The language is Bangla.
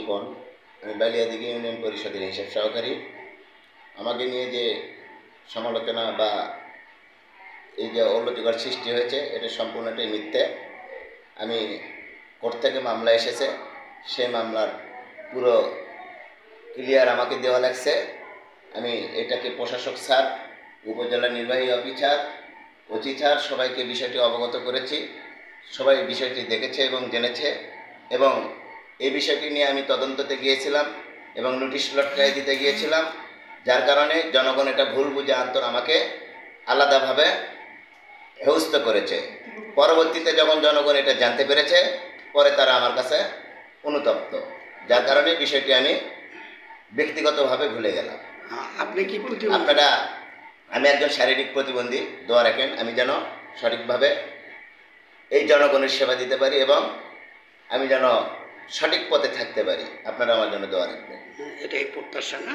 রিপন। আমি বালিয়াদিঘি ইউনিয়ন পরিষদের হিসাব সহকারী। আমাকে নিয়ে যে সমালোচনা বা এই যে অনৈতিকতার সৃষ্টি হয়েছে, এটা সম্পূর্ণটাই মিথ্যে। আমি কোর্ট থেকে মামলা এসেছে, সেই মামলার পুরো ক্লিয়ার আমাকে দেওয়া লাগছে। আমি এটাকে প্রশাসক স্যার, উপজেলা নির্বাহী অফিসার, ওসি স্যার সবাইকে বিষয়টি অবগত করেছি। সবাই বিষয়টি দেখেছে এবং জেনেছে, এবং এই বিষয়টি নিয়ে আমি তদন্ততে গিয়েছিলাম এবং নোটিশ লটকায় দিতে গিয়েছিলাম, যার কারণে জনগণ এটা ভুল বুঝে আমাকে আলাদাভাবে হেয়স্ত করেছে। পরবর্তীতে যখন জনগণ এটা জানতে পেরেছে, পরে তারা আমার কাছে অনুতপ্ত, যার কারণে বিষয়টি আমি ব্যক্তিগতভাবে ভুলে গেলাম। আপনি কি আমি একজন শারীরিক প্রতিবন্ধী, দোয়া রাখেন আমি যেন সঠিকভাবে এই জনগণের সেবা দিতে পারি এবং আমি যেন সঠিক পথে থাকতে পারি। আপনারা আমার জন্য দোয়া রাখবেন, এটাই প্রত্যাশা না?